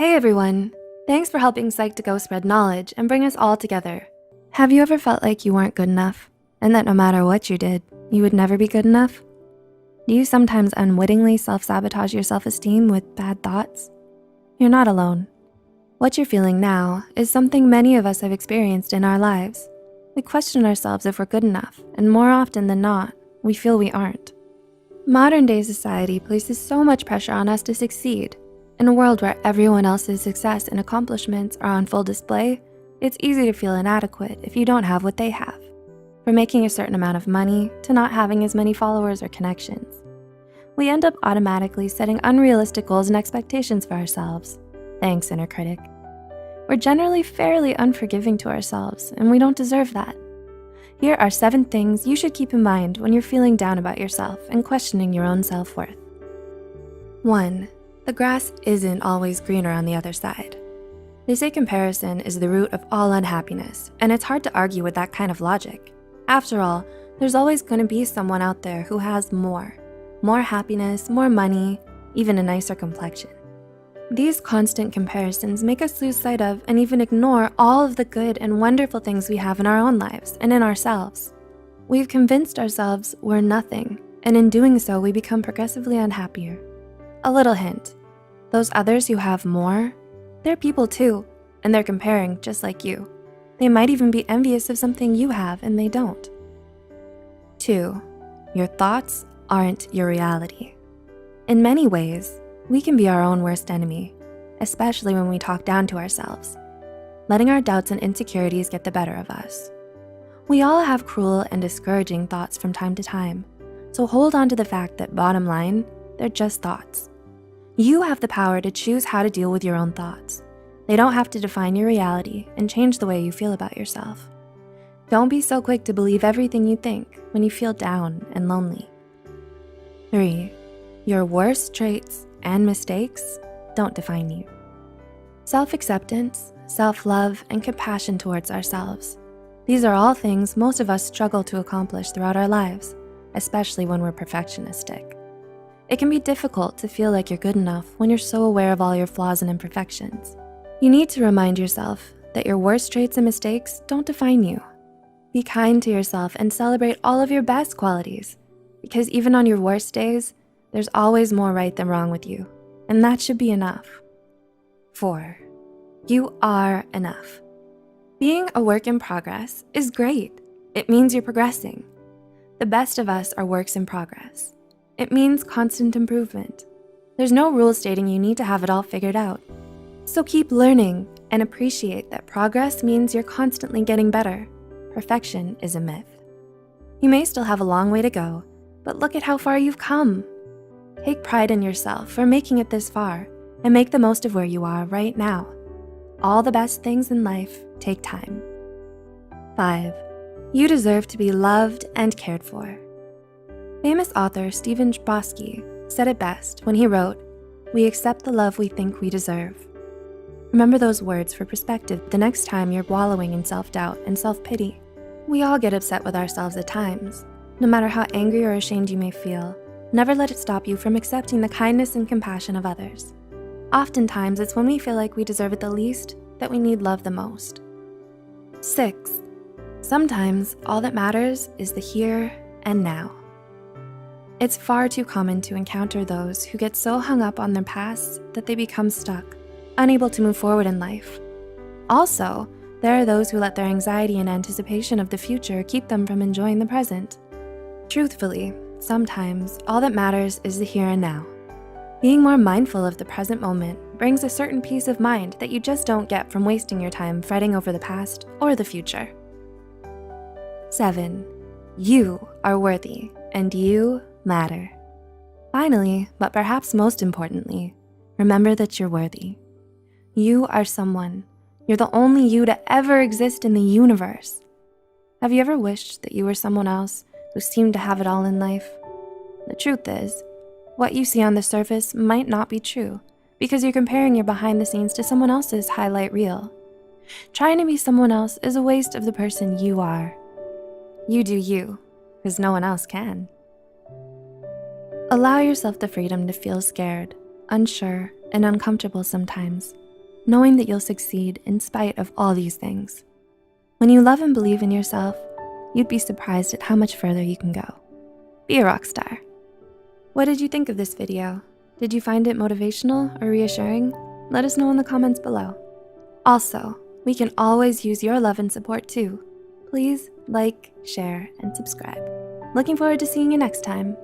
Hey everyone! Thanks for helping Psych2Go spread knowledge and bring us all together. Have you ever felt like you weren't good enough and that no matter what you did, you would never be good enough? Do you sometimes unwittingly self-sabotage your self-esteem with bad thoughts? You're not alone. What you're feeling now is something many of us have experienced in our lives. We question ourselves if we're good enough, and more often than not, we feel we aren't. Modern day society places so much pressure on us to succeed. In a world where everyone else's success and accomplishments are on full display, it's easy to feel inadequate if you don't have what they have. From making a certain amount of money to not having as many followers or connections. We end up automatically setting unrealistic goals and expectations for ourselves. Thanks, inner critic. We're generally fairly unforgiving to ourselves, and we don't deserve that. Here are 7 things you should keep in mind when you're feeling down about yourself and questioning your own self-worth. 1. The grass isn't always greener on the other side. They say comparison is the root of all unhappiness, and it's hard to argue with that kind of logic. After all, there's always gonna be someone out there who has more happiness, more money, even a nicer complexion. These constant comparisons make us lose sight of and even ignore all of the good and wonderful things we have in our own lives and in ourselves. We've convinced ourselves we're nothing, and in doing so, we become progressively unhappier. A little hint, those others who have more, they're people too, and they're comparing just like you. They might even be envious of something you have and they don't. 2, your thoughts aren't your reality. In many ways, we can be our own worst enemy, especially when we talk down to ourselves, letting our doubts and insecurities get the better of us. We all have cruel and discouraging thoughts from time to time, so hold on to the fact that bottom line, they're just thoughts. You have the power to choose how to deal with your own thoughts. They don't have to define your reality and change the way you feel about yourself. Don't be so quick to believe everything you think when you feel down and lonely. 3, your worst traits and mistakes don't define you. Self-acceptance, self-love, and compassion towards ourselves. These are all things most of us struggle to accomplish throughout our lives, especially when we're perfectionistic. It can be difficult to feel like you're good enough when you're so aware of all your flaws and imperfections. You need to remind yourself that your worst traits and mistakes don't define you. Be kind to yourself and celebrate all of your best qualities, because even on your worst days, there's always more right than wrong with you, and that should be enough. 4, you are enough. Being a work in progress is great. It means you're progressing. The best of us are works in progress. It means constant improvement. There's no rule stating you need to have it all figured out. So keep learning and appreciate that progress means you're constantly getting better. Perfection is a myth. You may still have a long way to go, but look at how far you've come. Take pride in yourself for making it this far and make the most of where you are right now. All the best things in life take time. 5, you deserve to be loved and cared for. Famous author Stephen Chbosky said it best when he wrote, "We accept the love we think we deserve." Remember those words for perspective the next time you're wallowing in self-doubt and self-pity. We all get upset with ourselves at times. No matter how angry or ashamed you may feel, never let it stop you from accepting the kindness and compassion of others. Oftentimes, it's when we feel like we deserve it the least that we need love the most. 6, sometimes all that matters is the here and now. It's far too common to encounter those who get so hung up on their past that they become stuck, unable to move forward in life. Also, there are those who let their anxiety and anticipation of the future keep them from enjoying the present. Truthfully, sometimes all that matters is the here and now. Being more mindful of the present moment brings a certain peace of mind that you just don't get from wasting your time fretting over the past or the future. 7, you are worthy and you matter. Finally, but perhaps most importantly, remember that you're worthy. You are someone. You're the only you to ever exist in the universe. Have you ever wished that you were someone else who seemed to have it all in life? The truth is, what you see on the surface might not be true because you're comparing your behind the scenes to someone else's highlight reel. Trying to be someone else is a waste of the person you are. You do you, because no one else can. Allow yourself the freedom to feel scared, unsure, and uncomfortable sometimes. knowing that you'll succeed in spite of all these things. When you love and believe in yourself, you'd be surprised at how much further you can go. Be a rock star. What did you think of this video? Did you find it motivational or reassuring? Let us know in the comments below. Also, we can always use your love and support too. Please like, share, and subscribe. Looking forward to seeing you next time.